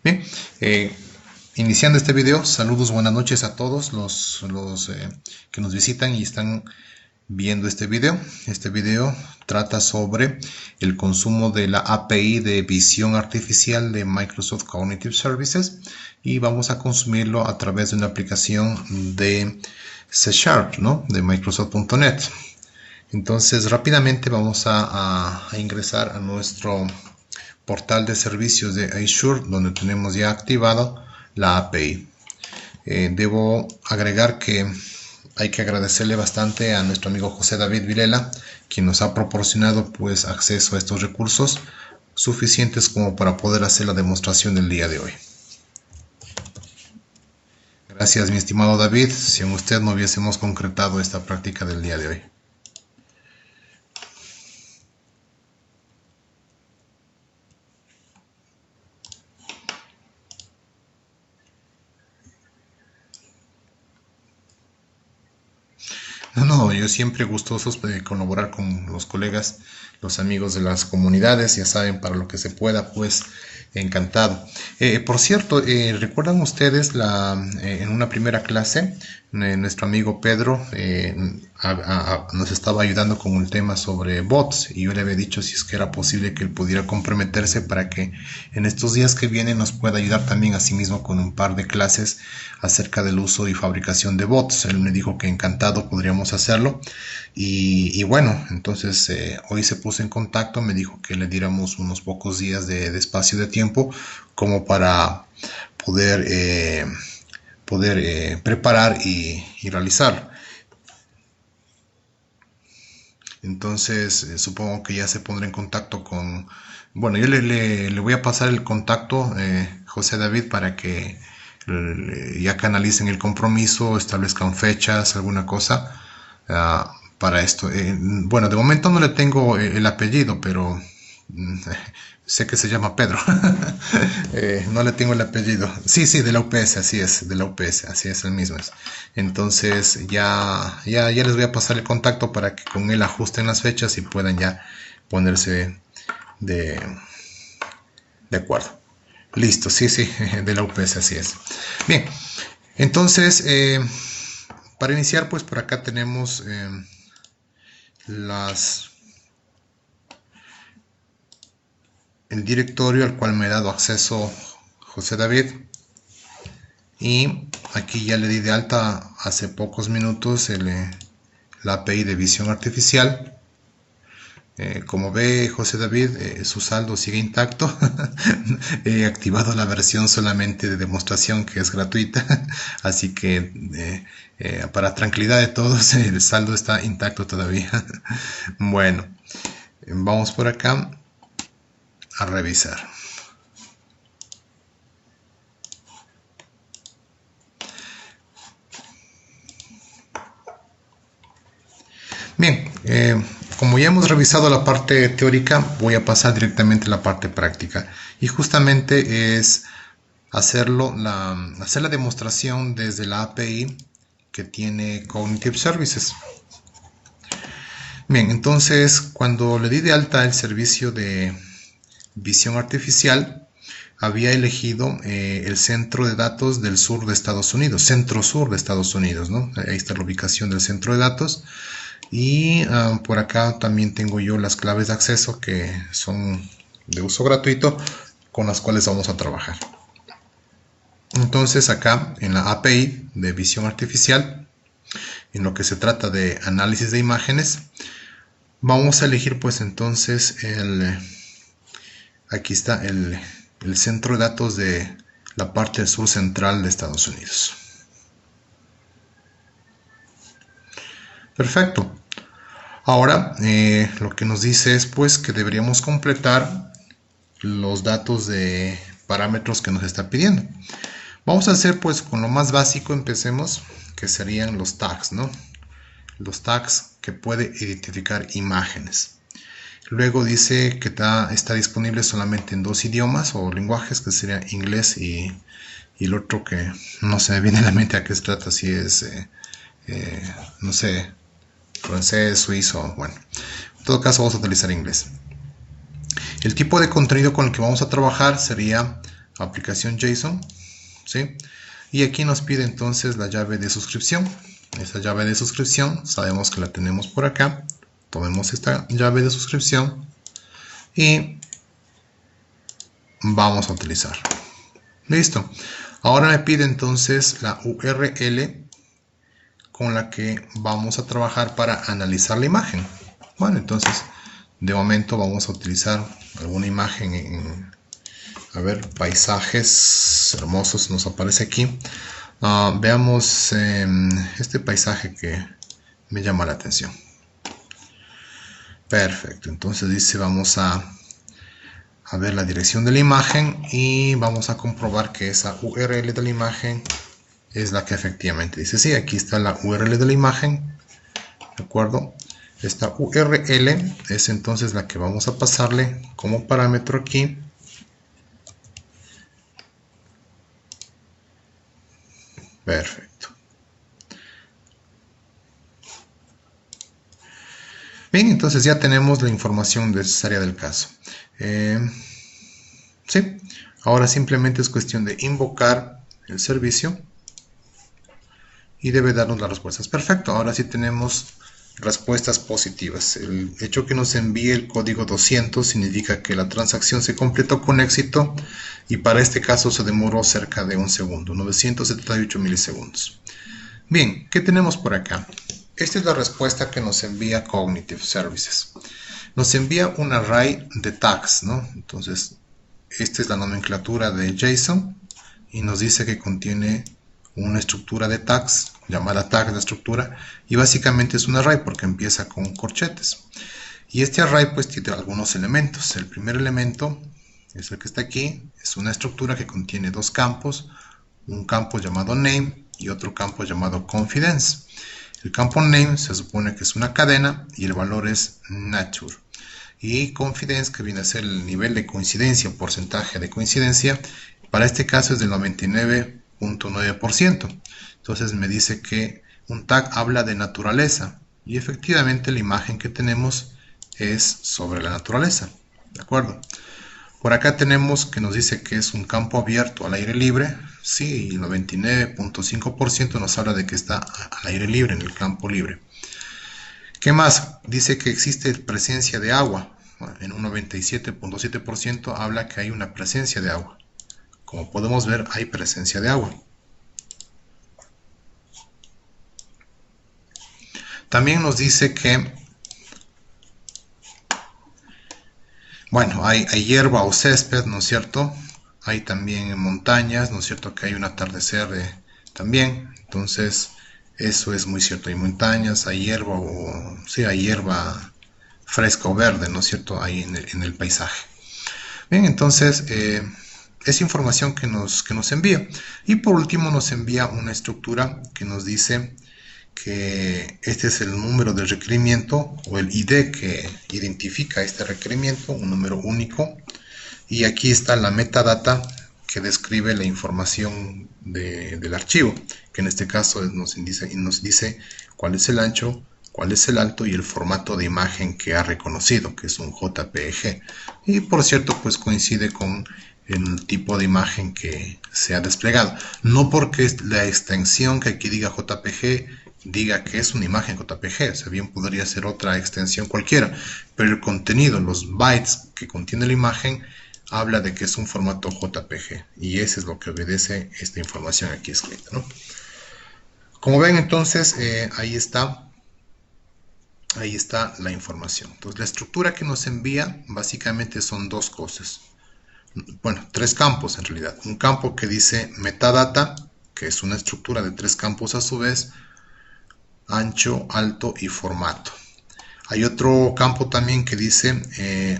Bien, iniciando este video, saludos, buenas noches a todos los que nos visitan y están viendo este video. Este video trata sobre el consumo de la API de visión artificial de Microsoft Cognitive Services y vamos a consumirlo a través de una aplicación de C#, ¿no? De Microsoft.net. Entonces rápidamente vamos a ingresar a nuestro portal de servicios de Azure, donde tenemos ya activado la API. Debo agregar que hay que agradecerle bastante a nuestro amigo José David Vilela, quien nos ha proporcionado pues acceso a estos recursos suficientes como para poder hacer la demostración del día de hoy. Gracias, mi estimado David, sin usted no hubiésemos concretado esta práctica del día de hoy. No, yo siempre gustosos de colaborar con los colegas, los amigos de las comunidades, ya saben, para lo que se pueda, pues encantado. Por cierto, ¿recuerdan ustedes en una primera clase, nuestro amigo Pedro nos estaba ayudando con un tema sobre bots y yo le había dicho si es que era posible que él pudiera comprometerse para que en estos días que vienen nos pueda ayudar también a sí mismo con un par de clases acerca del uso y fabricación de bots? Él me dijo que encantado podríamos hacerlo y bueno, entonces hoy se puso en contacto, me dijo que le diéramos unos pocos días de espacio de tiempo como para poder preparar y realizar. Entonces supongo que ya se pondrá en contacto con... Bueno, yo le voy a pasar el contacto, José David, para que ya canalicen el compromiso, establezcan fechas, alguna cosa para esto. Bueno, de momento no le tengo el apellido, pero sé que se llama Pedro. No le tengo el apellido. Sí, de la UPS, así es, de la UPS, así es, el mismo es. Entonces ya les voy a pasar el contacto para que con él ajusten las fechas y puedan ya ponerse de acuerdo. Listo, sí, de la UPS, así es. Bien, entonces, para iniciar, pues por acá tenemos el directorio al cual me ha dado acceso José David. Y aquí ya le di de alta hace pocos minutos la API de visión artificial. Como ve José David, su saldo sigue intacto. He activado la versión solamente de demostración, que es gratuita, así que para tranquilidad de todos, el saldo está intacto todavía. Bueno, vamos por acá a revisar. Bien, como ya hemos revisado la parte teórica, voy a pasar directamente a la parte práctica. Y justamente es hacer la demostración desde la API que tiene Cognitive Services. Bien, entonces cuando le di de alta el servicio de visión artificial, había elegido el centro de datos del sur de Estados Unidos, centro sur de Estados Unidos, ¿no? Ahí está la ubicación del centro de datos. Y por acá también tengo yo las claves de acceso que son de uso gratuito con las cuales vamos a trabajar. Entonces acá en la API de visión artificial, en lo que se trata de análisis de imágenes, vamos a elegir pues entonces aquí está el centro de datos de la parte del sur central de Estados Unidos. Perfecto. Ahora lo que nos dice es pues que deberíamos completar los datos de parámetros que nos está pidiendo. Vamos a hacer pues con lo más básico, empecemos, que serían los tags, ¿no? Los tags que puede identificar imágenes. Luego dice que está disponible solamente en 2 idiomas o lenguajes, que sería inglés y el otro que no se me viene a la mente a qué se trata, si es, no sé, francés, suizo, bueno, en todo caso vamos a utilizar inglés. El tipo de contenido con el que vamos a trabajar sería aplicación JSON, ¿sí? Y aquí nos pide entonces la llave de suscripción. Esta llave de suscripción sabemos que la tenemos por acá. Tomemos esta llave de suscripción y vamos a utilizar. Listo. Ahora me pide entonces la URL con la que vamos a trabajar para analizar la imagen. Bueno, entonces de momento vamos a utilizar alguna imagen en, a ver, paisajes hermosos, nos aparece aquí. Veamos este paisaje que me llama la atención. Perfecto, entonces dice vamos a ver la dirección de la imagen y vamos a comprobar que esa URL de la imagen es la que efectivamente dice. Sí, aquí está la URL de la imagen, ¿de acuerdo? Esta URL es entonces la que vamos a pasarle como parámetro aquí. Perfecto. Bien, entonces ya tenemos la información necesaria del caso. Sí, ahora simplemente es cuestión de invocar el servicio y debe darnos las respuestas. Perfecto, ahora sí tenemos respuestas positivas. El hecho que nos envíe el código 200 significa que la transacción se completó con éxito y para este caso se demoró cerca de un segundo, 978 milisegundos. Bien, ¿qué tenemos por acá? Esta es la respuesta que nos envía Cognitive Services. Nos envía un array de tags, ¿no? Entonces, esta es la nomenclatura de JSON y nos dice que contiene una estructura de tags llamada tag de estructura y básicamente es un array porque empieza con corchetes. Y este array pues tiene algunos elementos. El primer elemento es el que está aquí, es una estructura que contiene dos campos, un campo llamado name y otro campo llamado confidence. El campo name se supone que es una cadena y el valor es nature. Y confidence, que viene a ser el nivel de coincidencia, porcentaje de coincidencia, para este caso es del 99.9%. Entonces me dice que un tag habla de naturaleza y efectivamente la imagen que tenemos es sobre la naturaleza. ¿De acuerdo? Por acá tenemos que nos dice que es un campo abierto al aire libre. Sí, el 99.5% nos habla de que está al aire libre, en el campo libre. ¿Qué más? Dice que existe presencia de agua. Bueno, en un 97.7% habla que hay una presencia de agua. Como podemos ver, hay presencia de agua. También nos dice que, bueno, hay hierba o césped, ¿no es cierto? Hay también montañas, ¿no es cierto? Que hay un atardecer también. Entonces, eso es muy cierto. Hay montañas, hay hierba, sí, hay hierba fresca o verde, ¿no es cierto? Ahí en el paisaje. Bien, entonces, es información que nos envía. Y por último nos envía una estructura que nos dice que este es el número de requerimiento o el ID que identifica este requerimiento, un número único. Y aquí está la metadata que describe la información del archivo, que en este caso nos dice cuál es el ancho, cuál es el alto y el formato de imagen que ha reconocido, que es un JPG. Y por cierto, pues coincide con el tipo de imagen que se ha desplegado. No porque la extensión que aquí diga JPG diga que es una imagen JPG, o sea, bien podría ser otra extensión cualquiera, pero el contenido, los bytes que contiene la imagen, habla de que es un formato JPG, y eso es lo que obedece esta información aquí escrita, ¿no? Como ven, entonces, ahí está la información. Entonces, la estructura que nos envía básicamente son dos cosas. Bueno, tres campos en realidad. Un campo que dice metadata, que es una estructura de tres campos a su vez, ancho, alto y formato. Hay otro campo también que dice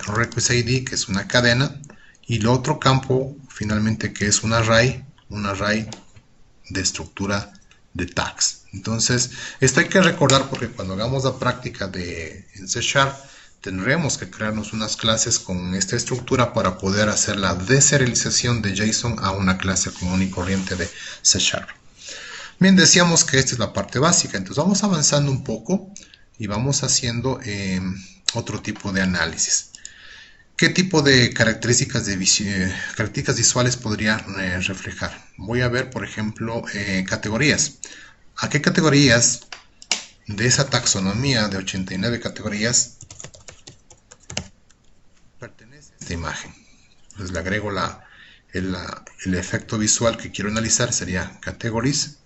request ID, que es una cadena, y el otro campo finalmente que es un array de estructura de tags. Entonces, esto hay que recordar porque cuando hagamos la práctica en C# tendremos que crearnos unas clases con esta estructura para poder hacer la deserialización de JSON a una clase común y corriente de C#. Bien, decíamos que esta es la parte básica, entonces vamos avanzando un poco y vamos haciendo otro tipo de análisis. ¿Qué tipo de características, características visuales podría reflejar? Voy a ver, por ejemplo, categorías. ¿A qué categorías de esa taxonomía de 89 categorías pertenece esta imagen? Pues le agrego el efecto visual que quiero analizar, sería categories,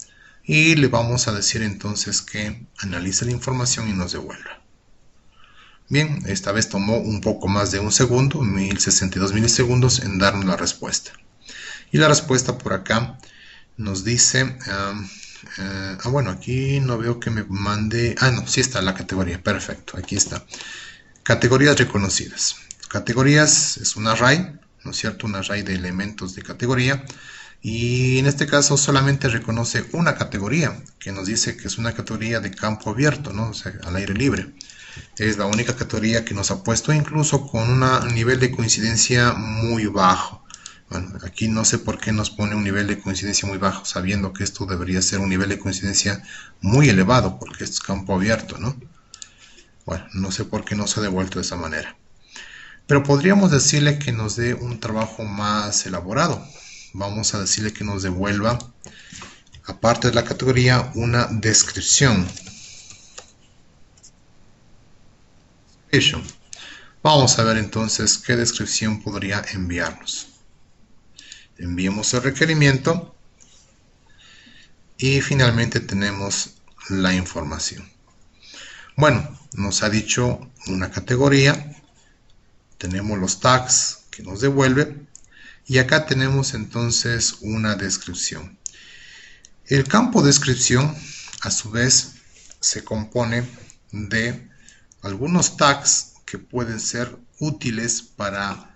y le vamos a decir entonces que analice la información y nos devuelva. Bien, esta vez tomó un poco más de un segundo, 1062 milisegundos en darnos la respuesta. Y la respuesta por acá nos dice, bueno, aquí no veo que me mande, no, sí está la categoría, perfecto, aquí está. Categorías reconocidas. Categorías es un array, ¿no es cierto? Un array de elementos de categoría. Y en este caso solamente reconoce una categoría, que nos dice que es una categoría de campo abierto, ¿no? O sea, al aire libre. Es la única categoría que nos ha puesto, incluso con un nivel de coincidencia muy bajo. Bueno, aquí no sé por qué nos pone un nivel de coincidencia muy bajo, sabiendo que esto debería ser un nivel de coincidencia muy elevado, porque es campo abierto, ¿no? Bueno, no sé por qué nos ha devuelto de esa manera. Pero podríamos decirle que nos dé un trabajo más elaborado. Vamos a decirle que nos devuelva, aparte de la categoría, una descripción. Vamos a ver entonces qué descripción podría enviarnos. Enviemos el requerimiento y finalmente tenemos la información. Bueno, nos ha dicho una categoría, tenemos los tags que nos devuelve y acá tenemos entonces una descripción. El campo descripción a su vez se compone de algunos tags que pueden ser útiles para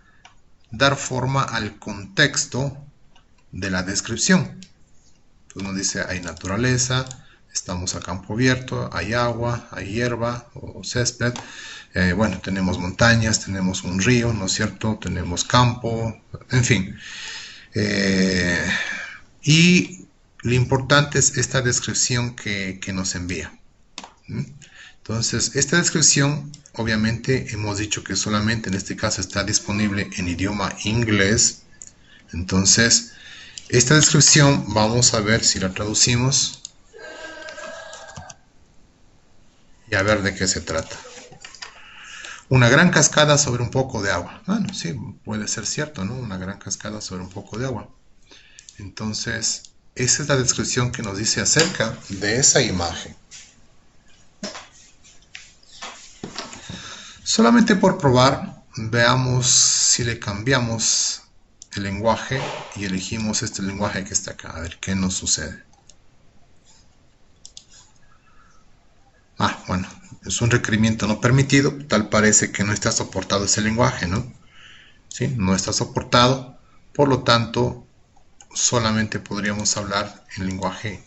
dar forma al contexto de la descripción. Pues nos dice hay naturaleza, estamos a campo abierto, hay agua, hay hierba o césped, bueno, tenemos montañas, tenemos un río, ¿no es cierto? Tenemos campo, en fin. Y lo importante es esta descripción que nos envía. Entonces, esta descripción, obviamente, hemos dicho que solamente en este caso está disponible en idioma inglés. Entonces, esta descripción, vamos a ver si la traducimos y a ver de qué se trata. Una gran cascada sobre un poco de agua. Bueno, sí, puede ser cierto, ¿no? Una gran cascada sobre un poco de agua. Entonces, esa es la descripción que nos dice acerca de esa imagen. Solamente por probar, veamos si le cambiamos el lenguaje y elegimos este lenguaje que está acá. A ver qué nos sucede. Bueno, es un requerimiento no permitido. Tal parece que no está soportado ese lenguaje, ¿no? ¿Sí? No está soportado. Por lo tanto, solamente podríamos hablar en lenguaje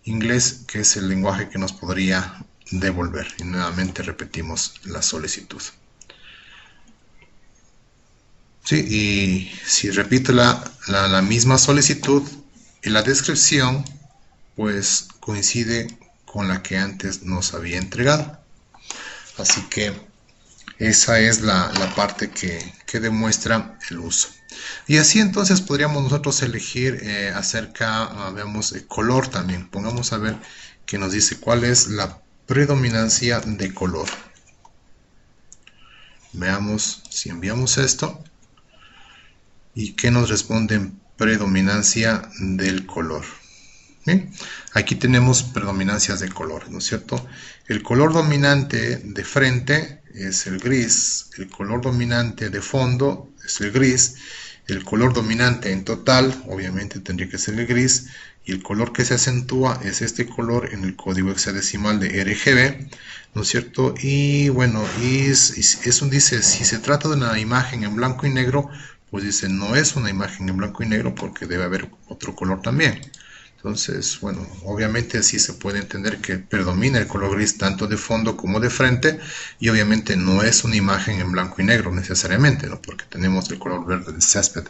inglés, que es el lenguaje que nos podría devolver. Y nuevamente repetimos la solicitud. Sí, y si repito la misma solicitud y la descripción, pues coincide con la que antes nos había entregado. Así que esa es la parte que demuestra el uso. Y así entonces podríamos nosotros elegir acerca, veamos, color también. Pongamos a ver que nos dice cuál es la predominancia de color. Veamos si enviamos esto. ¿Y qué nos responde en predominancia del color? Bien, aquí tenemos predominancias de color, ¿no es cierto? El color dominante de frente es el gris, el color dominante de fondo es el gris, el color dominante en total, obviamente tendría que ser el gris, y el color que se acentúa es este color en el código hexadecimal de RGB, ¿no es cierto? Y bueno, dice, si se trata de una imagen en blanco y negro, pues dice, no es una imagen en blanco y negro porque debe haber otro color también. Entonces, bueno, obviamente así se puede entender que predomina el color gris tanto de fondo como de frente, y obviamente no es una imagen en blanco y negro necesariamente, ¿no? Porque tenemos el color verde del césped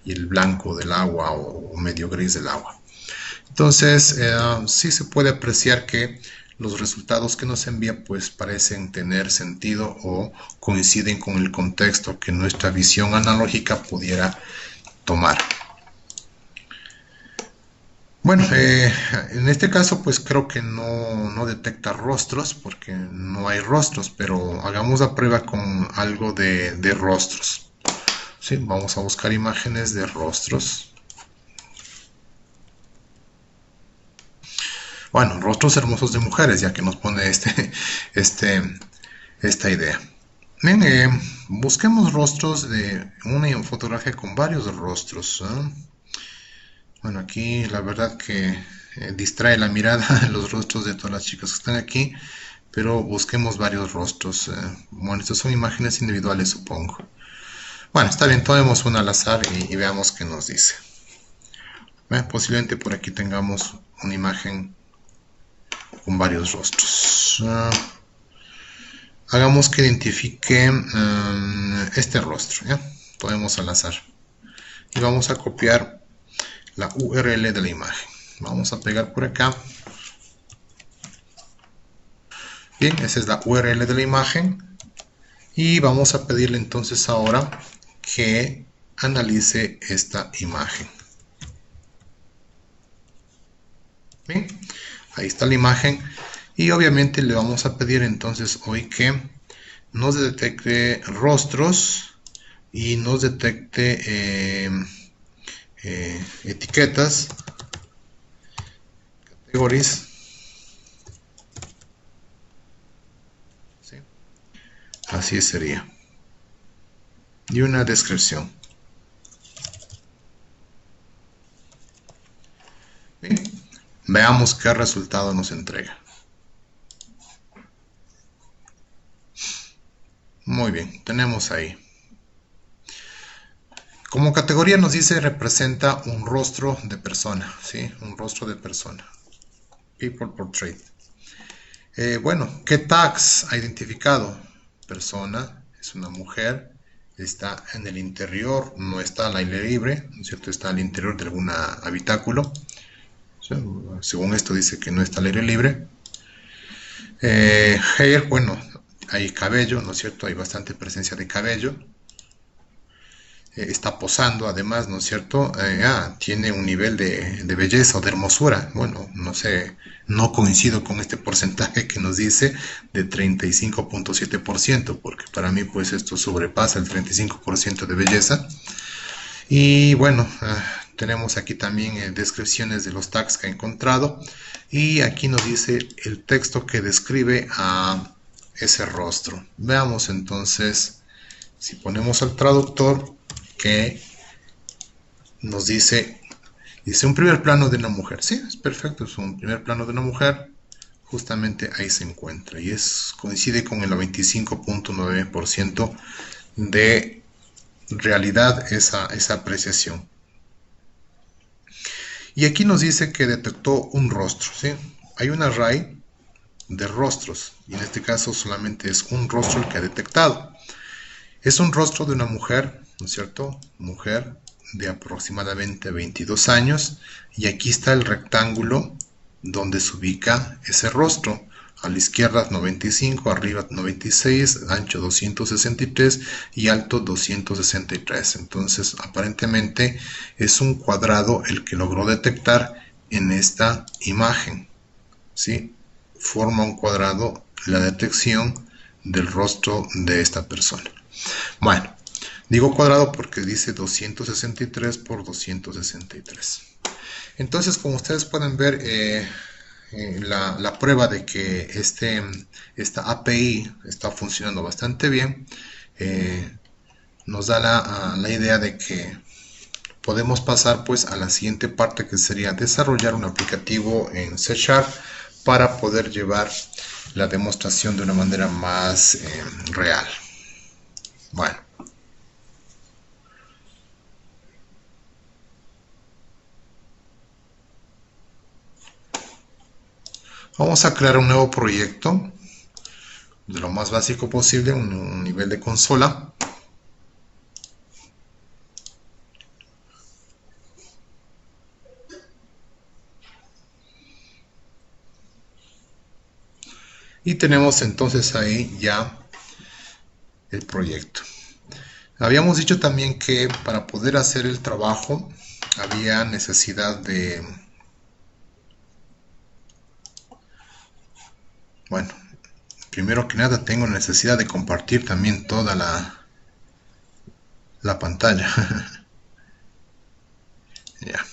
y el blanco del agua o medio gris del agua. Entonces, sí se puede apreciar que los resultados que nos envía pues parecen tener sentido o coinciden con el contexto que nuestra visión analógica pudiera tomar. Bueno, en este caso pues creo que no detecta rostros porque no hay rostros, pero hagamos la prueba con algo de rostros. Sí, vamos a buscar imágenes de rostros. Bueno, rostros hermosos de mujeres, ya que nos pone esta idea. Bien, busquemos rostros de una fotografía con varios rostros. Bueno, aquí la verdad que distrae la mirada los rostros de todas las chicas que están aquí, pero busquemos varios rostros. Bueno, estas son imágenes individuales, supongo. Bueno, está bien, tomemos una al azar y veamos qué nos dice. Posiblemente por aquí tengamos una imagen con varios rostros. Hagamos que identifique este rostro, ¿ya? Podemos al azar. Y vamos a copiar la URL de la imagen. Vamos a pegar por acá. Bien, esa es la URL de la imagen. Y vamos a pedirle entonces ahora que analice esta imagen. Bien, ahí está la imagen. Y obviamente le vamos a pedir entonces hoy que nos detecte rostros y nos detecte etiquetas, categorías, ¿sí? Así sería, y una descripción. Bien, veamos qué resultado nos entrega. Muy bien, tenemos ahí. Como categoría nos dice representa un rostro de persona, ¿sí? Un rostro de persona. People portrait. Bueno, ¿qué tags ha identificado? Persona, es una mujer, está en el interior, no está al aire libre, ¿no es cierto? Está al interior de algún habitáculo. ¿Sí? Según esto dice que no está al aire libre. Hair, bueno, hay cabello, ¿no es cierto? Hay bastante presencia de cabello. Está posando además, ¿no es cierto? Tiene un nivel de belleza o de hermosura. Bueno, no sé, no coincido con este porcentaje que nos dice de 35.7%, porque para mí pues esto sobrepasa el 35% de belleza. Y bueno, tenemos aquí también descripciones de los tags que ha encontrado. Y aquí nos dice el texto que describe a ese rostro. Veamos entonces, si ponemos al traductor, que nos dice un primer plano de una mujer. Sí, es perfecto, es un primer plano de una mujer. Justamente ahí se encuentra y coincide con el 95.9% de realidad esa apreciación. Y aquí nos dice que detectó un rostro, ¿sí? Hay un array de rostros y en este caso solamente es un rostro el que ha detectado. Es un rostro de una mujer, ¿no es cierto? Mujer de aproximadamente 22 años y aquí está el rectángulo donde se ubica ese rostro. A la izquierda 95, arriba 96, ancho 263 y alto 263. Entonces aparentemente es un cuadrado el que logró detectar en esta imagen, ¿sí? Forma un cuadrado la detección del rostro de esta persona. Bueno, digo cuadrado porque dice 263 por 263. Entonces, como ustedes pueden ver, la prueba de que esta API está funcionando bastante bien, nos da la idea de que podemos pasar pues a la siguiente parte, que sería desarrollar un aplicativo en C# para poder llevar la demostración de una manera más real. Bueno. Vamos a crear un nuevo proyecto de lo más básico posible, un nivel de consola. Y tenemos entonces ahí ya el proyecto. Habíamos dicho también que para poder hacer el trabajo había necesidad de, bueno, primero que nada tengo necesidad de compartir también toda la pantalla. Ya.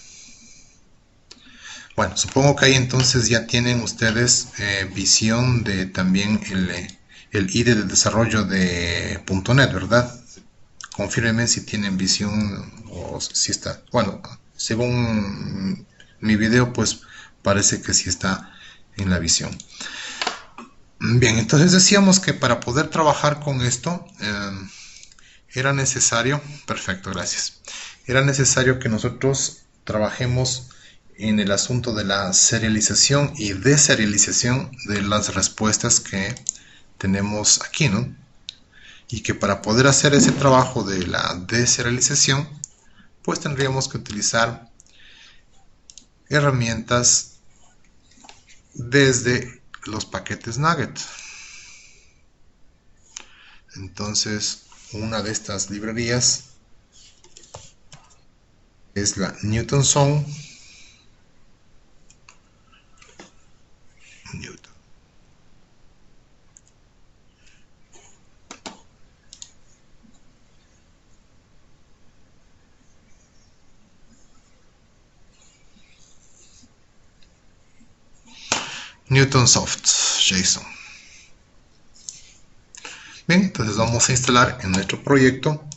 Bueno, supongo que ahí entonces ya tienen ustedes visión de también el IDE de desarrollo de .NET, ¿verdad? Confírmenme si tienen visión o si está. Bueno, según mi video, pues parece que sí está en la visión. Bien, entonces decíamos que para poder trabajar con esto era necesario, perfecto, gracias. Era necesario que nosotros trabajemos en el asunto de la serialización y deserialización de las respuestas que tenemos aquí, ¿no? Y que para poder hacer ese trabajo de la deserialización, pues tendríamos que utilizar herramientas desde los paquetes Nugget. Entonces, una de estas librerías es la Newton Zone. Newton Soft JSON. Bien, entonces vamos a instalar en nuestro proyecto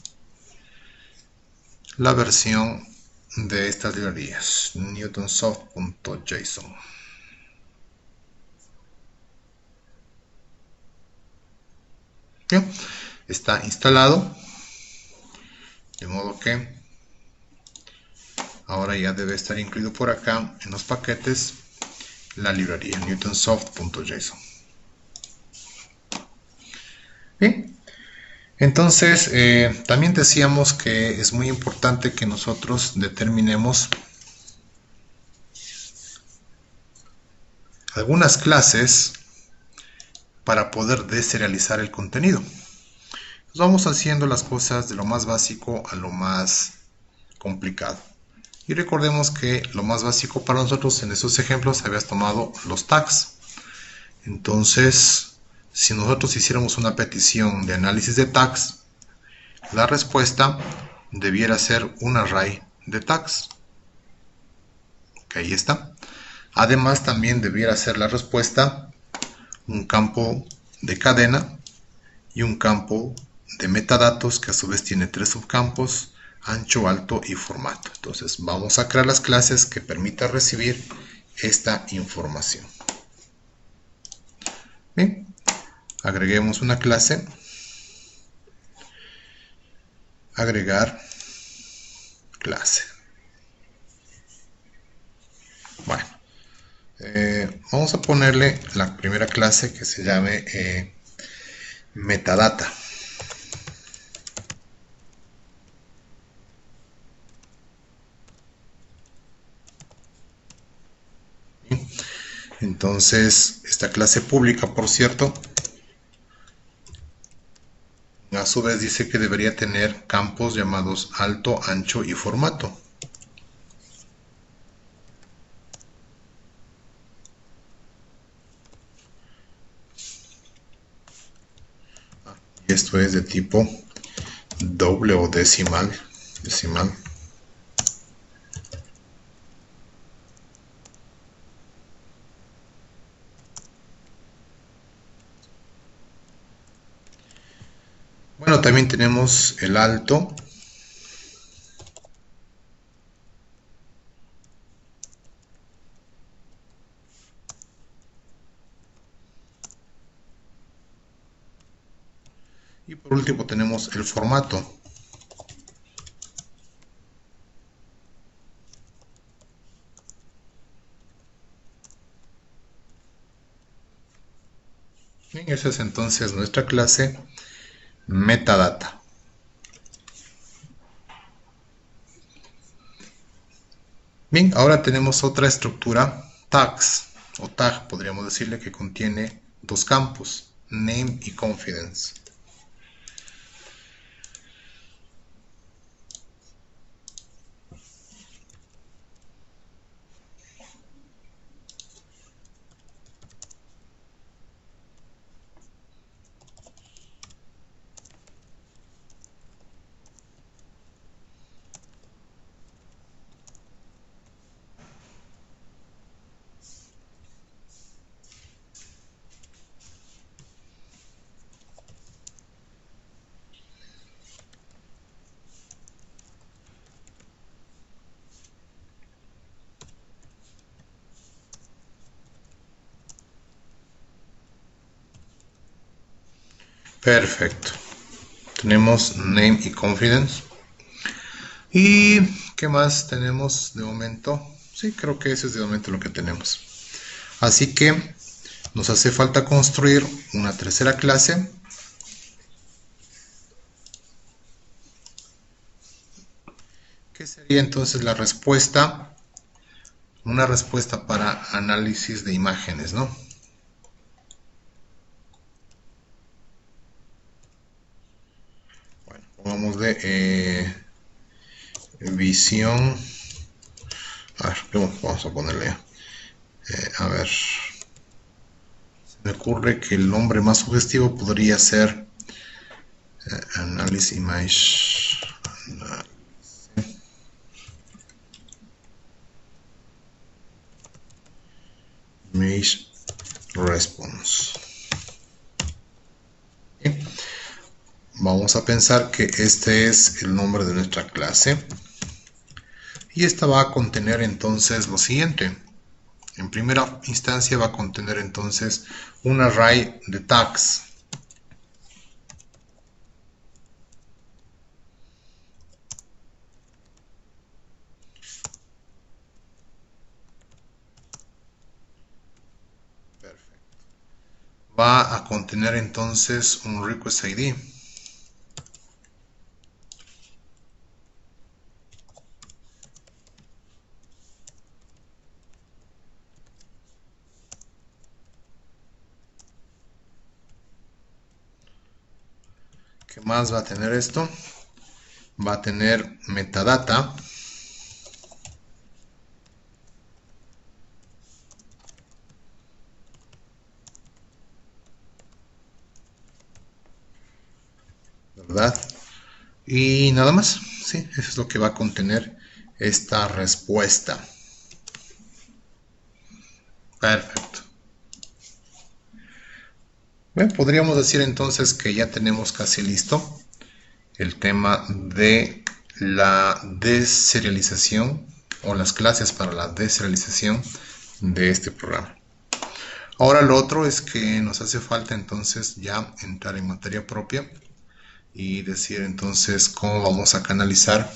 la versión de estas librerías, newtonsoft.json. Bien, está instalado, de modo que ahora ya debe estar incluido por acá en los paquetes la librería newtonsoft.json. Bien, entonces también decíamos que es muy importante que nosotros determinemos algunas clases para poder deserializar el contenido. Pues vamos haciendo las cosas de lo más básico a lo más complicado. Y recordemos que lo más básico para nosotros en estos ejemplos habías tomado los tags. Entonces, si nosotros hiciéramos una petición de análisis de tags, la respuesta debiera ser un array de tags. Que ahí está. Además, también debiera ser la respuesta un campo de cadena y un campo de metadatos que a su vez tiene 3 subcampos: ancho, alto y formato. Entonces vamos a crear las clases que permitan recibir esta información. Bien, agreguemos una clase, agregar clase. Bueno, vamos a ponerle la primera clase que se llame metadata. Entonces, esta clase pública, por cierto, a su vez dice que debería tener campos llamados alto, ancho y formato. Y esto es de tipo doble o decimal. Bueno, también tenemos el alto. Y por último tenemos el formato. Bien, esa es entonces nuestra clase metadata. Bien, ahora tenemos otra estructura, tags, o tag podríamos decirle, que contiene dos campos, name y confidence. Perfecto. Tenemos name y confidence. ¿Y qué más tenemos de momento? Sí, creo que eso es de momento lo que tenemos. Así que nos hace falta construir una tercera clase. ¿Qué sería entonces la respuesta? Una respuesta para análisis de imágenes, ¿no? Bueno, pongamos de visión. A ver, vamos a ponerle. A ver. Se me ocurre que el nombre más sugestivo podría ser Analysis Image. Image Response. Bien. Vamos a pensar que este es el nombre de nuestra clase. Y esta va a contener entonces lo siguiente. En primera instancia va a contener entonces un array de tags. Perfecto. Va a contener entonces un request ID. ¿Qué más va a tener esto? Va a tener metadata. ¿Verdad? Y nada más. Sí, eso es lo que va a contener esta respuesta. Perfecto. Bien, podríamos decir entonces que ya tenemos casi listo el tema de la deserialización o las clases para la deserialización de este programa. Ahora lo otro es que nos hace falta entonces ya entrar en materia propia y decir entonces cómo vamos a canalizar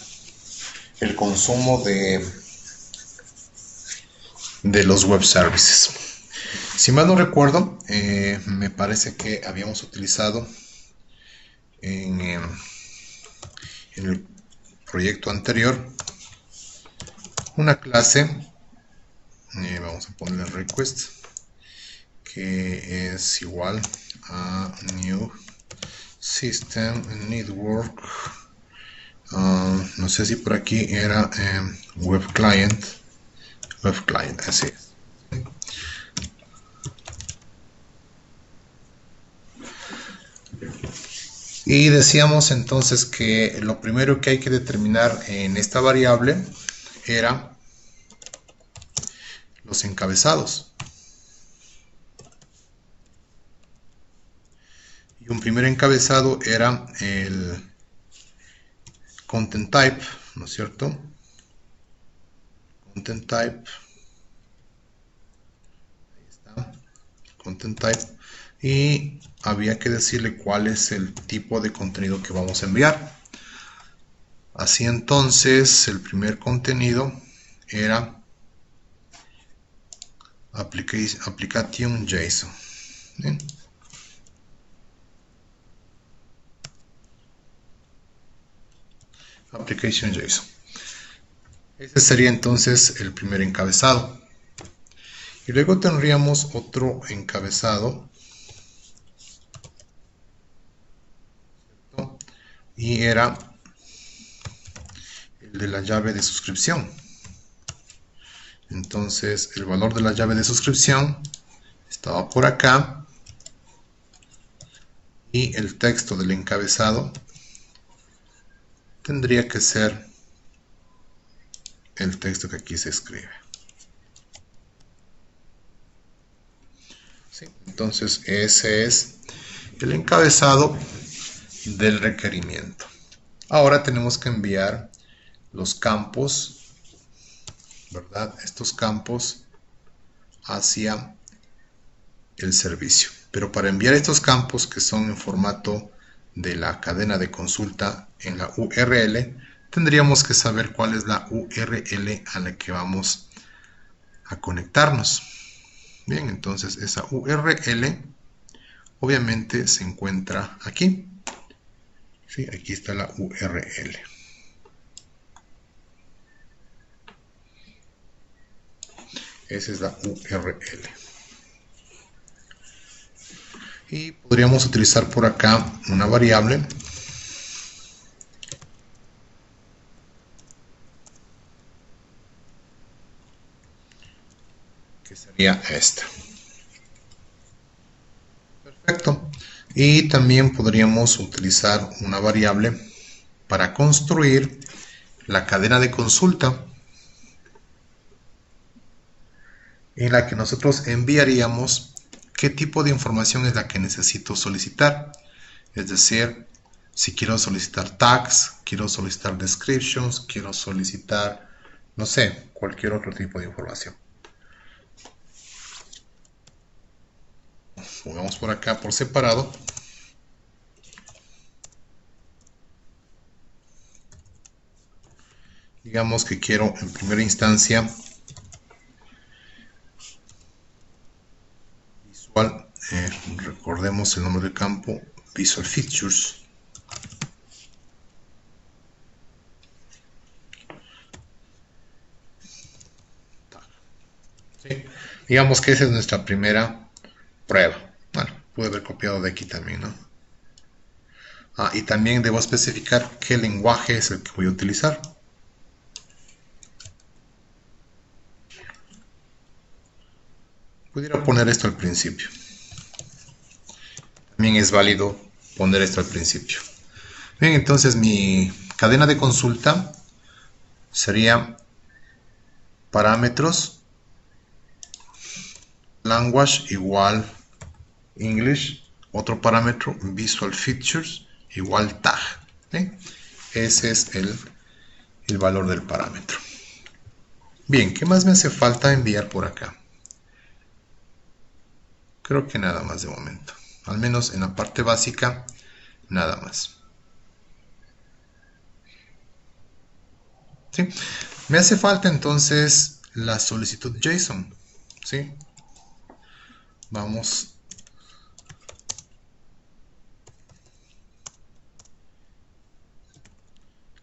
el consumo de los web services. Si mal no recuerdo, me parece que habíamos utilizado en el proyecto anterior una clase, vamos a ponerle request, que es igual a new system network, no sé si por aquí era web client, así es. Y decíamos entonces que lo primero que hay que determinar en esta variable era los encabezados. Y un primer encabezado era el content type, ¿no es cierto? Content type. Ahí está. Content type. Y había que decirle cuál es el tipo de contenido que vamos a enviar. Así entonces, el primer contenido era application JSON. ¿Bien? Application JSON. Ese sería entonces el primer encabezado. Y luego tendríamos otro encabezado y era el de la llave de suscripción. Entonces el valor de la llave de suscripción estaba por acá y el texto del encabezado tendría que ser el texto que aquí se escribe. ¿Sí? Entonces ese es el encabezado del requerimiento. Ahora tenemos que enviar los campos, ¿verdad? Estos campos hacia el servicio. Pero para enviar estos campos que son en formato de la cadena de consulta en la URL, tendríamos que saber cuál es la URL a la que vamos a conectarnos. Bien, entonces esa URL obviamente se encuentra aquí. Sí, aquí está la URL. Esa es la URL. Y podríamos utilizar por acá una variable que sería esta. Perfecto. Y también podríamos utilizar una variable para construir la cadena de consulta en la que nosotros enviaríamos qué tipo de información es la que necesito solicitar. Es decir, si quiero solicitar tags, quiero solicitar descriptions, quiero solicitar, no sé, cualquier otro tipo de información. Pongamos por acá por separado. Digamos que quiero en primera instancia visual, recordemos el nombre del campo, Visual Features. ¿Sí? Digamos que esa es nuestra primera prueba. Bueno, pude haber copiado de aquí también, ¿no? Y también debo especificar qué lenguaje es el que voy a utilizar. Pudiera poner esto al principio. También es válido poner esto al principio. Bien, entonces mi cadena de consulta sería parámetros language igual English, otro parámetro Visual Features igual tag. ¿Sí? Ese es el valor del parámetro. Bien, ¿qué más me hace falta enviar por acá? Creo que nada más de momento. Al menos en la parte básica, nada más. ¿Sí? Me hace falta entonces la solicitud JSON. ¿Sí? Vamos.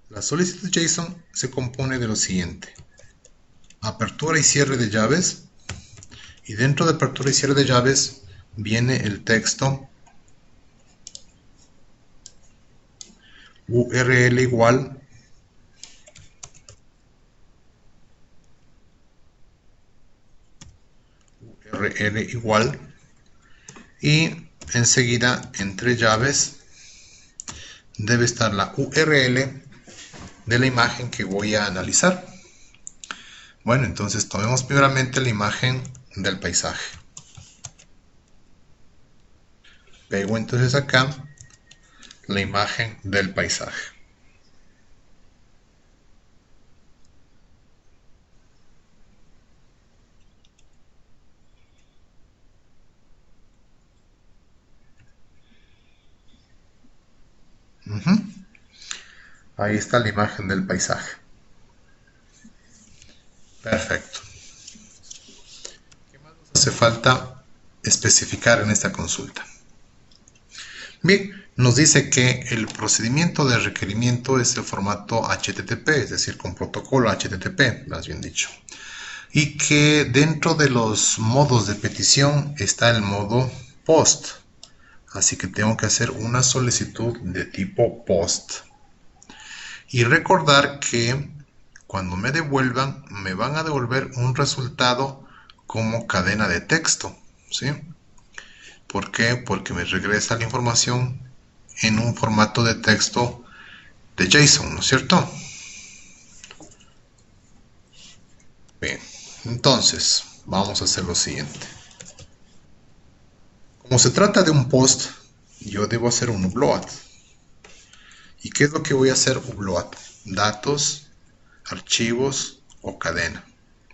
La solicitud JSON se compone de lo siguiente. Apertura y cierre de llaves. Y dentro de apertura y cierre de llaves viene el texto URL igual y enseguida entre llaves debe estar la URL de la imagen que voy a analizar. Bueno, entonces tomemos primeramente la imagen del paisaje. Pego entonces acá la imagen del paisaje. Ahí está la imagen del paisaje. Perfecto. ¿Qué más nos hace falta especificar en esta consulta? Bien, nos dice que el procedimiento de requerimiento es el formato HTTP, es decir, con protocolo HTTP, más bien dicho. Y que dentro de los modos de petición está el modo POST. Así que tengo que hacer una solicitud de tipo POST. Y recordar que cuando me devuelvan, me van a devolver un resultado como cadena de texto, ¿sí? ¿Por qué? Porque me regresa la información en un formato de texto de JSON, ¿no es cierto? Bien, entonces vamos a hacer lo siguiente. Como se trata de un post, yo debo hacer un upload. ¿Y qué es lo que voy a hacer upload? Datos, archivos o cadena.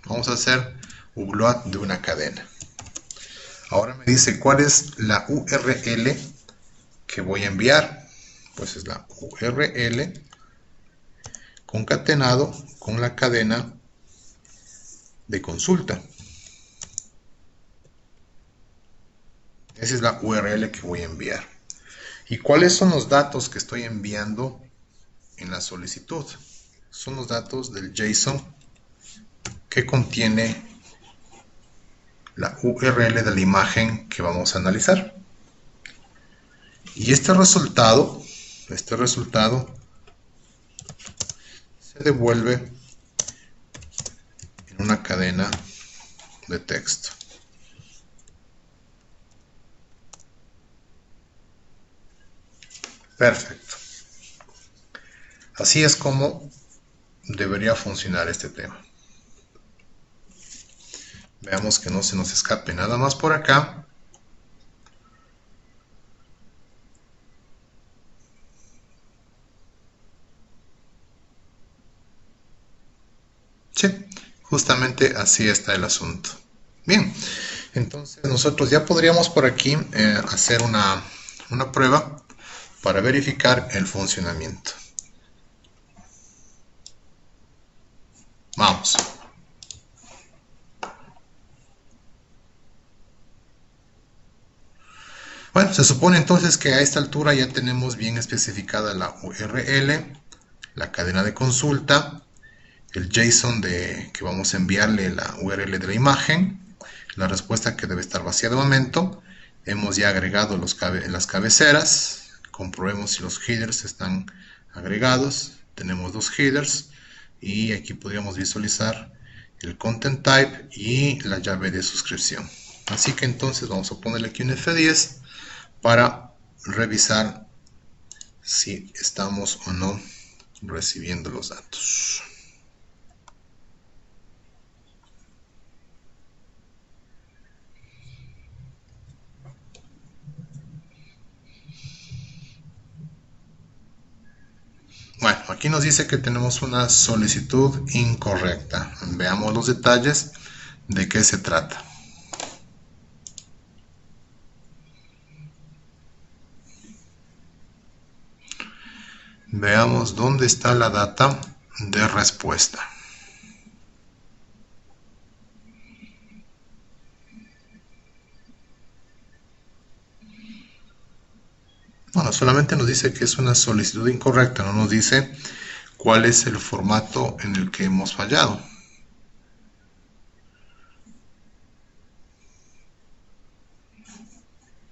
Vamos a hacer upload de una cadena. Ahora me dice cuál es la URL que voy a enviar. Pues es la URL concatenado con la cadena de consulta. Esa es la URL que voy a enviar. ¿Y cuáles son los datos que estoy enviando en la solicitud? Son los datos del JSON que contiene la URL de la imagen que vamos a analizar. Y este resultado se devuelve en una cadena de texto. Perfecto. Así es como debería funcionar este tema. Veamos que no se nos escape nada más por acá. Sí, justamente así está el asunto. Bien, entonces nosotros ya podríamos por aquí hacer una prueba para verificar el funcionamiento. Vamos. Bueno, se supone entonces que a esta altura ya tenemos bien especificada la URL, la cadena de consulta, el JSON que vamos a enviarle la URL de la imagen, la respuesta que debe estar vacía de momento. Hemos ya agregado las cabeceras. Comprobemos si los headers están agregados. Tenemos dos headers y aquí podríamos visualizar el content type y la llave de suscripción. Así que entonces vamos a ponerle aquí un F10 para revisar si estamos o no recibiendo los datos. Bueno, aquí nos dice que tenemos una solicitud incorrecta. Veamos los detalles de qué se trata. Veamos dónde está la data de respuesta. Bueno, solamente nos dice que es una solicitud incorrecta, no nos dice cuál es el formato en el que hemos fallado.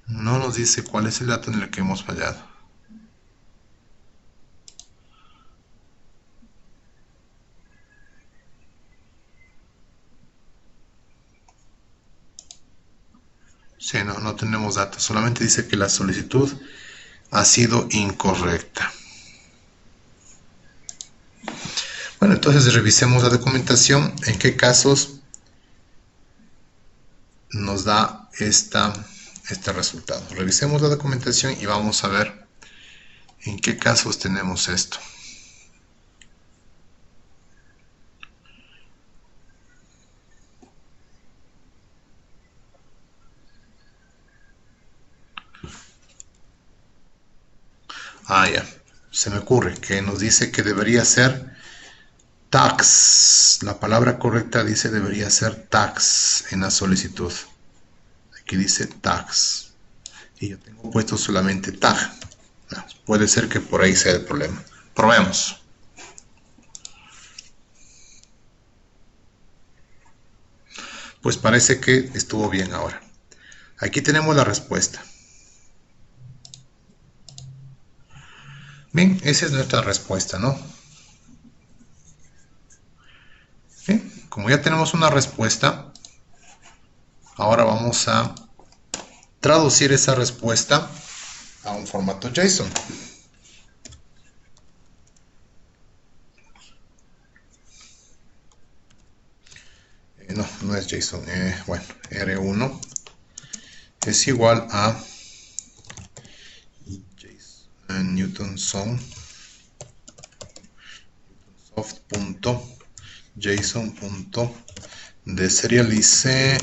No nos dice cuál es el dato en el que hemos fallado. Sí, no tenemos datos, solamente dice que la solicitud ha sido incorrecta. Bueno, entonces revisemos la documentación, en qué casos nos da este resultado. Revisemos la documentación y vamos a ver en qué casos tenemos esto. Ya, se me ocurre que nos dice que debería ser tags. La palabra correcta dice debería ser tags en la solicitud. Aquí dice tags. Y yo tengo puesto solamente tag. Puede ser que por ahí sea el problema. Probemos. Pues parece que estuvo bien ahora. Aquí tenemos la respuesta. Bien, esa es nuestra respuesta, ¿no? ¿Sí? Como ya tenemos una respuesta, ahora vamos a traducir esa respuesta a un formato JSON. No es JSON. Bueno, R1 es igual a Newton soft.json.deserialize.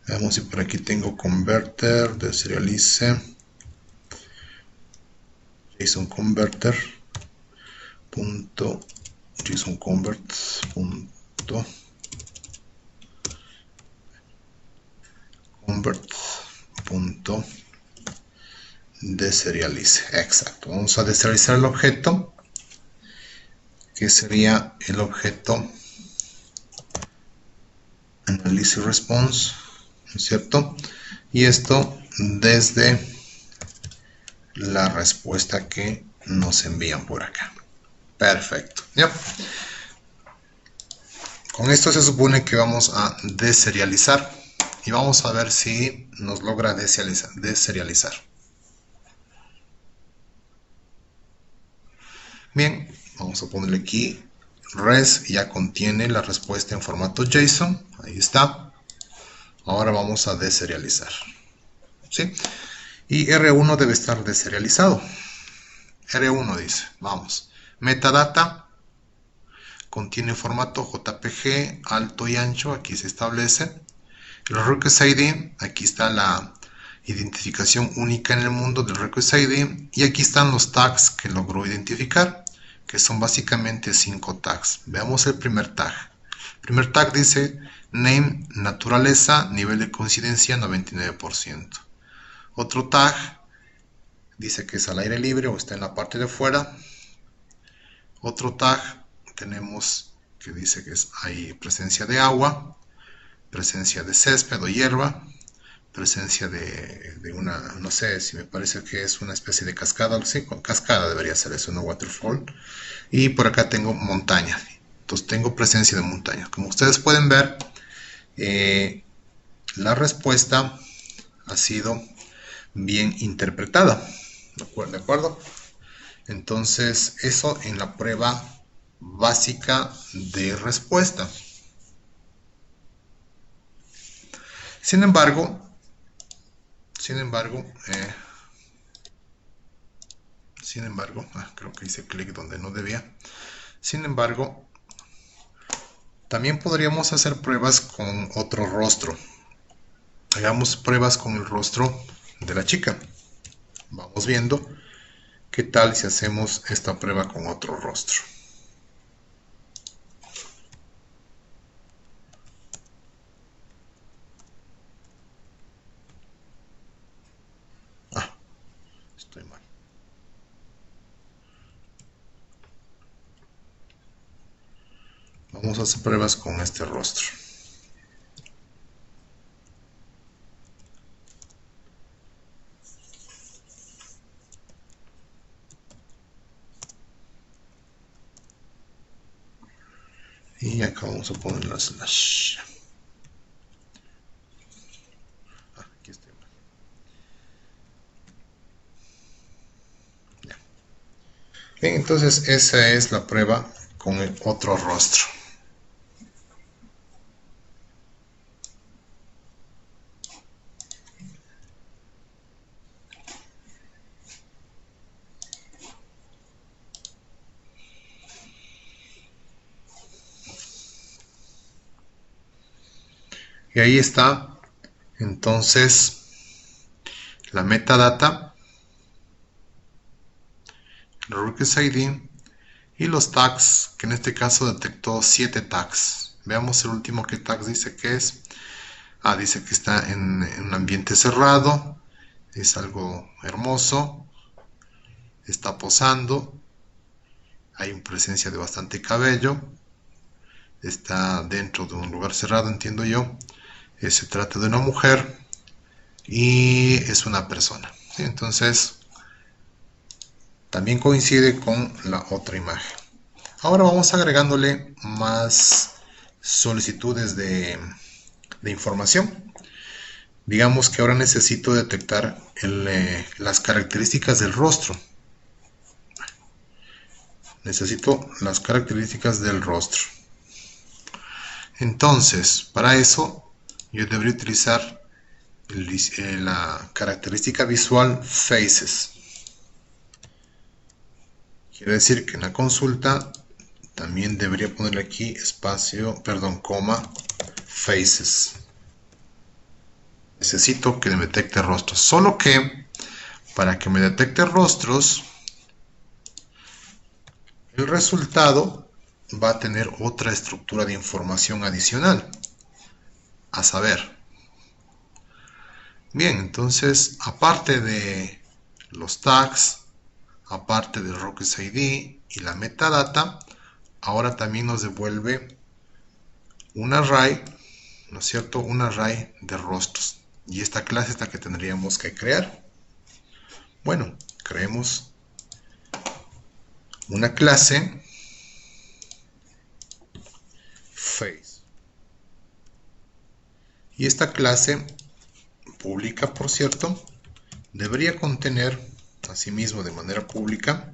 Veamos si por aquí tengo converter, deserialize, JSON converter punto JSON convert punto convert punto deserialice. Exacto. Vamos a deserializar el objeto, que sería el objeto analysis response, ¿no es cierto? Y esto desde la respuesta que nos envían por acá. Perfecto. ¿Ya? Con esto se supone que vamos a deserializar y vamos a ver si nos logra deserializar. Bien, vamos a ponerle aquí res, ya contiene la respuesta en formato JSON. Ahí está. Ahora vamos a deserializar. ¿Sí? Y R1 debe estar deserializado. R1 dice, vamos, metadata contiene formato JPG alto y ancho, aquí se establece. El request ID, aquí está la identificación única en el mundo del request ID, y aquí están los tags que logró identificar, que son básicamente 5 tags. Veamos el primer tag. El primer tag dice name, naturaleza, nivel de coincidencia 99%. Otro tag dice que es al aire libre o está en la parte de fuera. Otro tag tenemos que dice que hay presencia de agua, presencia de césped o hierba, presencia de una, no sé si me parece que es una especie de cascada, sí, con cascada debería ser eso, no waterfall. Y por acá tengo montaña, entonces tengo presencia de montaña. Como ustedes pueden ver, la respuesta ha sido bien interpretada, ¿de acuerdo? Entonces, eso en la prueba básica de respuesta. Sin embargo, creo que hice clic donde no debía. Sin embargo, también podríamos hacer pruebas con otro rostro. Hagamos pruebas con el rostro de la chica. Vamos viendo qué tal si hacemos esta prueba con otro rostro. Estoy mal. Vamos a hacer pruebas con este rostro. Y acá vamos a poner la slash. Aquí estoy mal. Ya. Bien, entonces esa es la prueba con el otro rostro. Y ahí está, entonces, la metadata, el request ID y los tags, que en este caso detectó 7 tags. Veamos el último que tags dice que es. Dice que está en un ambiente cerrado, es algo hermoso, está posando, hay presencia de bastante cabello, está dentro de un lugar cerrado, entiendo yo. Se trata de una mujer y es una persona, ¿sí? Entonces también coincide con la otra imagen. Ahora vamos agregándole más solicitudes de información. Digamos que ahora necesito detectar las características del rostro. Necesito las características del rostro. Entonces, para eso yo debería utilizar la característica visual Faces. Quiere decir que en la consulta también debería ponerle aquí coma, Faces. Necesito que me detecte rostros. Solo que para que me detecte rostros, el resultado va a tener otra estructura de información adicional. A saber. Bien, entonces, aparte de los tags, aparte del Rockwell ID y la metadata, ahora también nos devuelve un array, ¿no es cierto? Un array de rostros. Y esta clase es la que tendríamos que crear. Bueno, creemos una clase face. Y esta clase pública, por cierto, debería contener, asimismo de manera pública,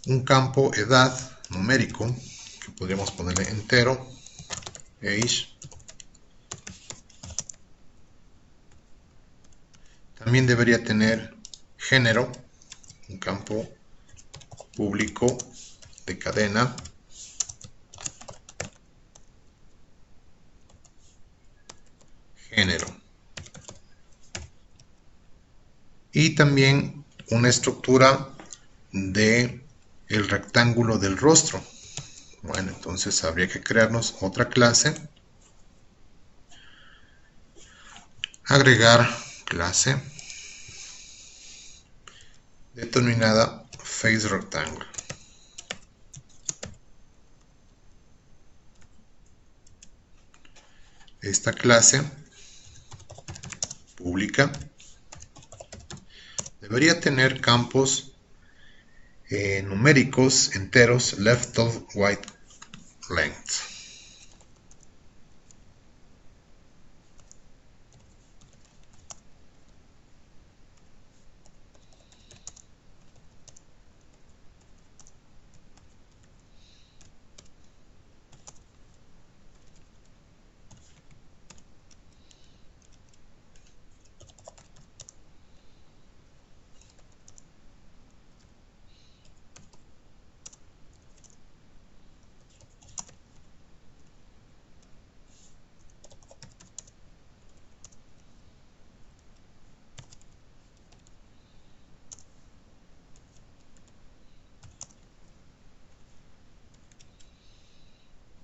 un campo edad numérico, que podríamos ponerle entero, age. También debería tener género, un campo público de cadena. Género. Y también una estructura de el rectángulo del rostro. Bueno, entonces habría que crearnos otra clase. Agregar clase determinada face rectangle. Esta clase pública debería tener campos numéricos enteros left of white length.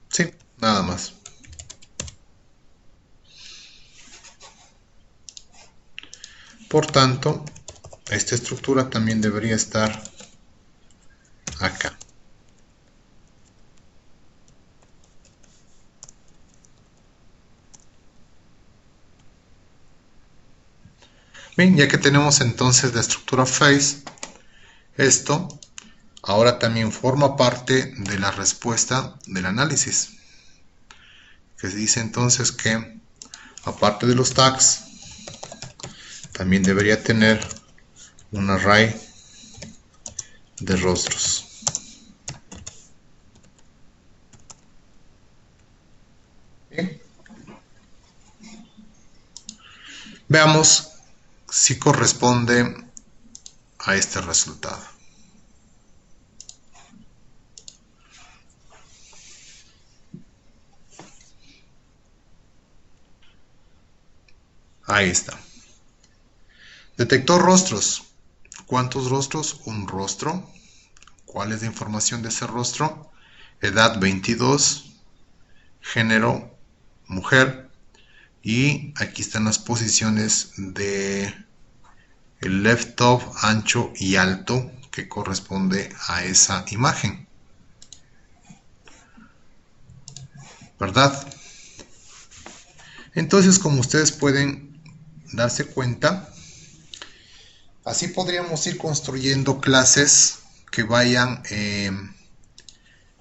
Sí, nada más. Por tanto, esta estructura también debería estar acá. Bien, ya que tenemos entonces la estructura face, esto ahora también forma parte de la respuesta del análisis, que se dice entonces que aparte de los tags también debería tener un array de rostros. Bien. Veamos si corresponde a este resultado. Ahí está. Detectó rostros. ¿Cuántos rostros? Un rostro. ¿Cuál es la información de ese rostro? Edad 22, género mujer, y aquí están las posiciones de el left top, ancho y alto, que corresponde a esa imagen, ¿verdad? Entonces, como ustedes pueden darse cuenta, así podríamos ir construyendo clases que vayan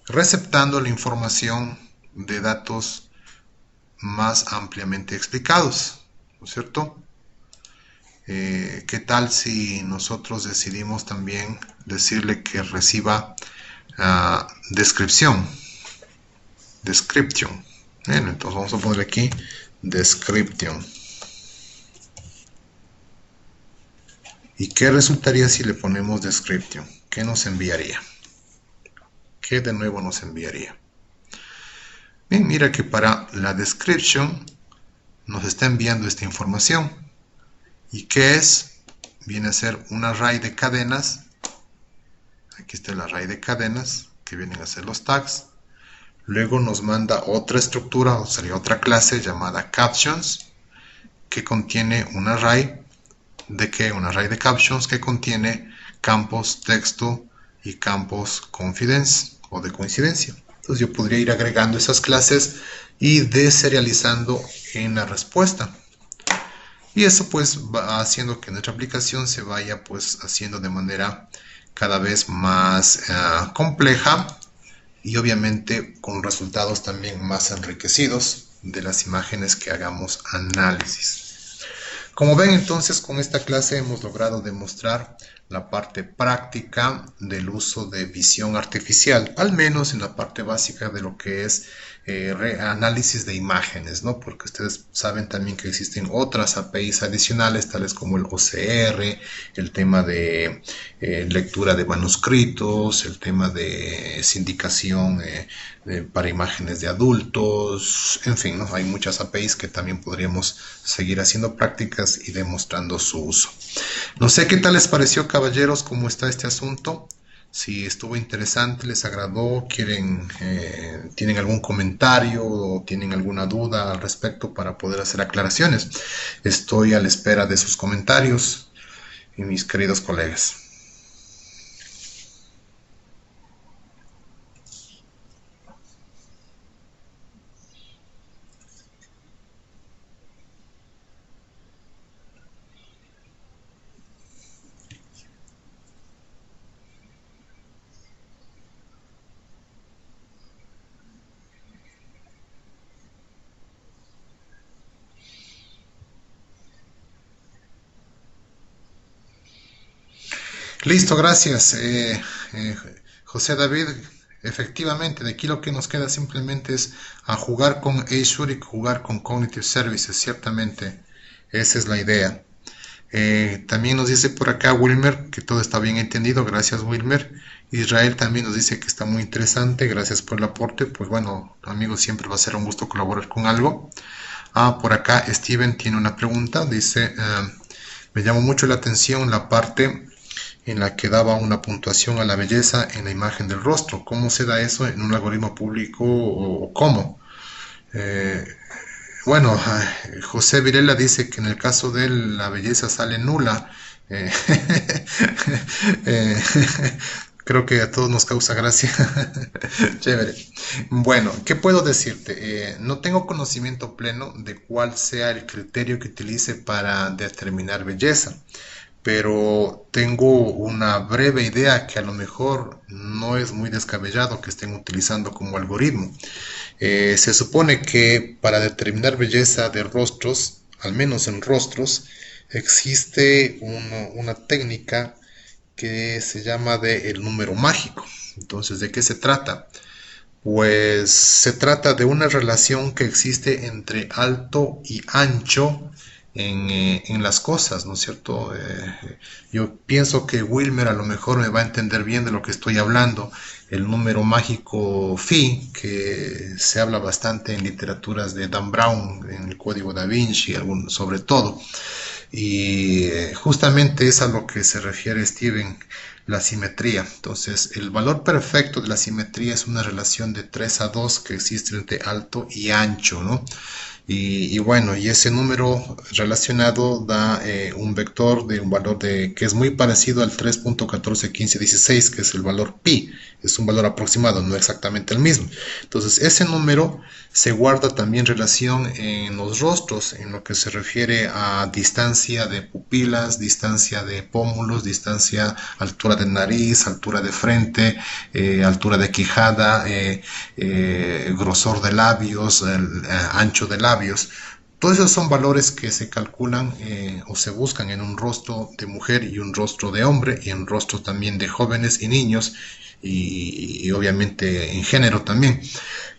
receptando la información de datos más ampliamente explicados, ¿no es cierto? ¿Qué tal si nosotros decidimos también decirle que reciba descripción? Bueno, entonces vamos a poner aquí description. ¿Y qué resultaría si le ponemos description? ¿Qué nos enviaría? ¿Qué de nuevo nos enviaría? Bien, mira que para la description nos está enviando esta información. ¿Y qué es? Viene a ser un array de cadenas. Aquí está el array de cadenas, que vienen a ser los tags. Luego nos manda otra estructura, o sería otra clase llamada captions, que contiene un array de ¿qué? Un array de captions que contiene campos texto y campos confidence o de coincidencia. Entonces yo podría ir agregando esas clases y deserializando en la respuesta. Y eso pues va haciendo que nuestra aplicación se vaya pues haciendo de manera cada vez más compleja y obviamente con resultados también más enriquecidos de las imágenes que hagamos análisis. Como ven, entonces, con esta clase hemos logrado demostrar la parte práctica del uso de visión artificial, al menos en la parte básica de lo que es análisis de imágenes, ¿no? Porque ustedes saben también que existen otras APIs adicionales, tales como el OCR, el tema de lectura de manuscritos, el tema de sindicación para imágenes de adultos, en fin, ¿no? Hay muchas APIs que también podríamos seguir haciendo prácticas y demostrando su uso. No sé qué tal les pareció, caballeros, cómo está este asunto. Si estuvo interesante, les agradó, tienen algún comentario o tienen alguna duda al respecto para poder hacer aclaraciones. Estoy a la espera de sus comentarios, mis queridos colegas. Listo, gracias. José David, efectivamente, de aquí lo que nos queda simplemente es a jugar con Azure y jugar con Cognitive Services, ciertamente. Esa es la idea. También nos dice por acá Wilmer que todo está bien entendido, gracias Wilmer. Israel también nos dice que está muy interesante, gracias por el aporte. Pues bueno, amigos, siempre va a ser un gusto colaborar con algo. Por acá Steven tiene una pregunta, dice, me llamó mucho la atención la parte en la que daba una puntuación a la belleza en la imagen del rostro. ¿Cómo se da eso en un algoritmo público o cómo? Bueno, José Virela dice que en el caso de él la belleza sale nula. Creo que a todos nos causa gracia. Chévere. Bueno, ¿qué puedo decirte? No tengo conocimiento pleno de cuál sea el criterio que utilice para determinar belleza, pero tengo una breve idea que a lo mejor no es muy descabellado que estén utilizando como algoritmo. Se supone que para determinar belleza de rostros, al menos en rostros, existe una técnica que se llama el número mágico. Entonces, ¿de qué se trata? Pues se trata de una relación que existe entre alto y ancho en las cosas, ¿no es cierto? Yo pienso que Wilmer a lo mejor me va a entender bien de lo que estoy hablando. El número mágico phi, que se habla bastante en literaturas de Dan Brown, en el Código Da Vinci, sobre todo. Y justamente es a lo que se refiere Steven, la simetría. Entonces, el valor perfecto de la simetría es una relación de 3 a 2 que existe entre alto y ancho, ¿no? Y bueno, y ese número relacionado da un vector de un valor que es muy parecido al 3.141516, que es el valor pi. Es un valor aproximado, no exactamente el mismo. Entonces, ese número se guarda también relación en los rostros, en lo que se refiere a distancia de pupilas, distancia de pómulos, distancia, altura de nariz, altura de frente, altura de quijada, grosor de labios, ancho de labios. Todos esos son valores que se calculan o se buscan en un rostro de mujer y un rostro de hombre, y en rostros también de jóvenes y niños, y obviamente en género también.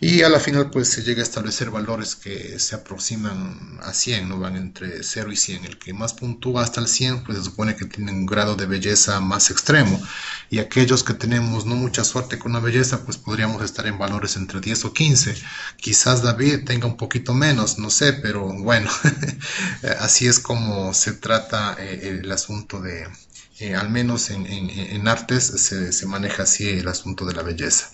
Y a la final pues se llega a establecer valores que se aproximan a 100, ¿no? Van entre 0 y 100. El que más puntúa hasta el 100 pues se supone que tiene un grado de belleza más extremo, y aquellos que tenemos no mucha suerte con la belleza pues podríamos estar en valores entre 10 o 15. Quizás David tenga un poquito menos, no sé, pero bueno, así es como se trata el asunto de, al menos en artes se maneja así el asunto de la belleza.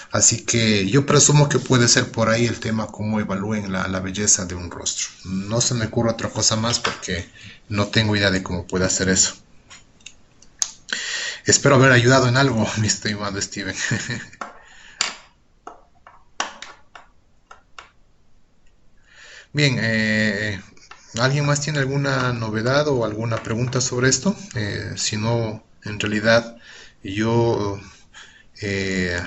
Así que yo presumo que puede ser por ahí el tema cómo evalúen la belleza de un rostro. No se me ocurre otra cosa más porque no tengo idea de cómo puede hacer eso. Espero haber ayudado en algo, mi estimado Steven. Bien, ¿alguien más tiene alguna novedad o alguna pregunta sobre esto? Si no, en realidad yo eh,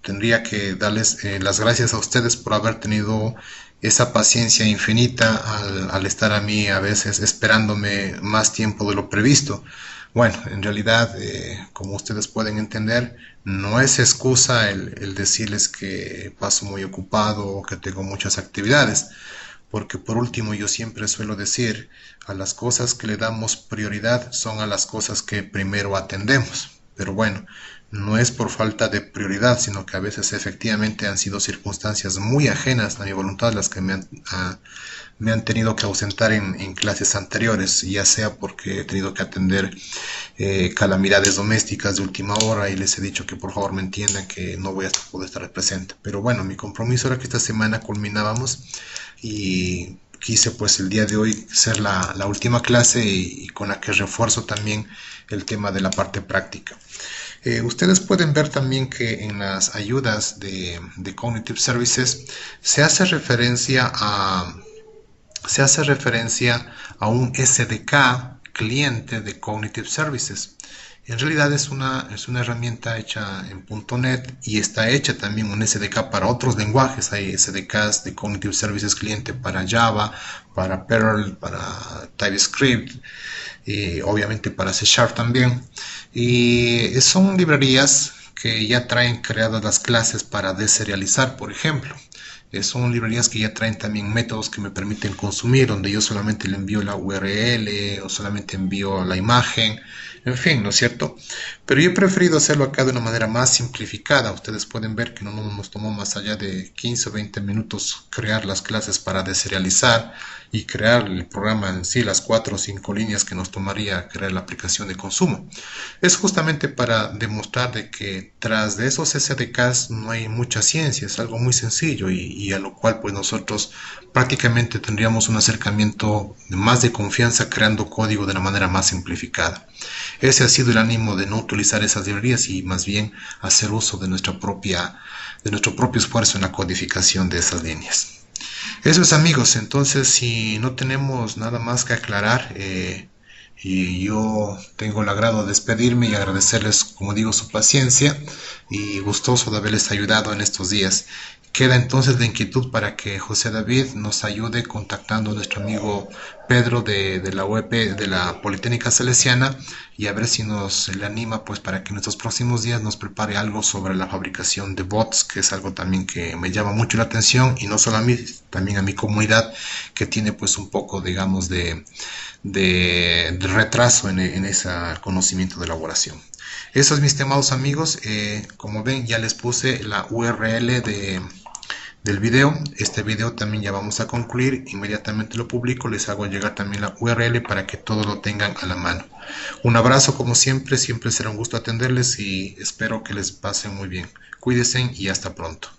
tendría que darles las gracias a ustedes por haber tenido esa paciencia infinita al estar a mí a veces esperándome más tiempo de lo previsto. Bueno, en realidad, como ustedes pueden entender, no es excusa el decirles que paso muy ocupado o que tengo muchas actividades, porque por último yo siempre suelo decir, a las cosas que le damos prioridad son a las cosas que primero atendemos. Pero bueno, no es por falta de prioridad, sino que a veces efectivamente han sido circunstancias muy ajenas a mi voluntad las que me han tenido que ausentar en clases anteriores, ya sea porque he tenido que atender calamidades domésticas de última hora y les he dicho que por favor me entiendan que no voy a poder estar presente. Pero bueno, mi compromiso era que esta semana culminábamos, y quise pues el día de hoy ser la última clase y con la que refuerzo también el tema de la parte práctica. Ustedes pueden ver también que en las ayudas de Cognitive Services se hace referencia a un SDK cliente de Cognitive Services. En realidad es una herramienta hecha en .NET y está hecha también un SDK para otros lenguajes. Hay SDKs de Cognitive Services cliente para Java, para Perl, para TypeScript y obviamente para C# también. Y son librerías que ya traen creadas las clases para deserializar, por ejemplo. Son librerías que ya traen también métodos que me permiten consumir, donde yo solamente le envío la URL o solamente envío la imagen, en fin, ¿no es cierto? Pero yo he preferido hacerlo acá de una manera más simplificada. Ustedes pueden ver que no nos tomó más allá de 15 o 20 minutos crear las clases para deserializar y crear el programa en sí, las 4 o 5 líneas que nos tomaría crear la aplicación de consumo. Es justamente para demostrar de que tras de esos SDKs no hay mucha ciencia, es algo muy sencillo y a lo cual pues nosotros prácticamente tendríamos un acercamiento más de confianza creando código de la manera más simplificada. Ese ha sido el ánimo de no utilizar esas librerías y más bien hacer uso de nuestro propio esfuerzo en la codificación de esas líneas. Eso es, amigos. Entonces, si no tenemos nada más que aclarar, y yo tengo el agrado de despedirme y agradecerles, como digo, su paciencia y gustoso de haberles ayudado en estos días. Queda entonces la inquietud para que José David nos ayude contactando a nuestro amigo Pedro de la UEP, de la Politécnica Salesiana, y a ver si nos le anima pues para que en estos próximos días nos prepare algo sobre la fabricación de bots, que es algo también que me llama mucho la atención, y no solo a mí, también a mi comunidad, que tiene pues un poco, digamos, de retraso en ese conocimiento de elaboración. Eso es, mis estimados amigos. Como ven, ya les puse la URL del video. Este video también ya vamos a concluir. Inmediatamente lo publico, les hago llegar también la URL para que todos lo tengan a la mano. Un abrazo como siempre será un gusto atenderles y espero que les pasen muy bien. Cuídense y hasta pronto.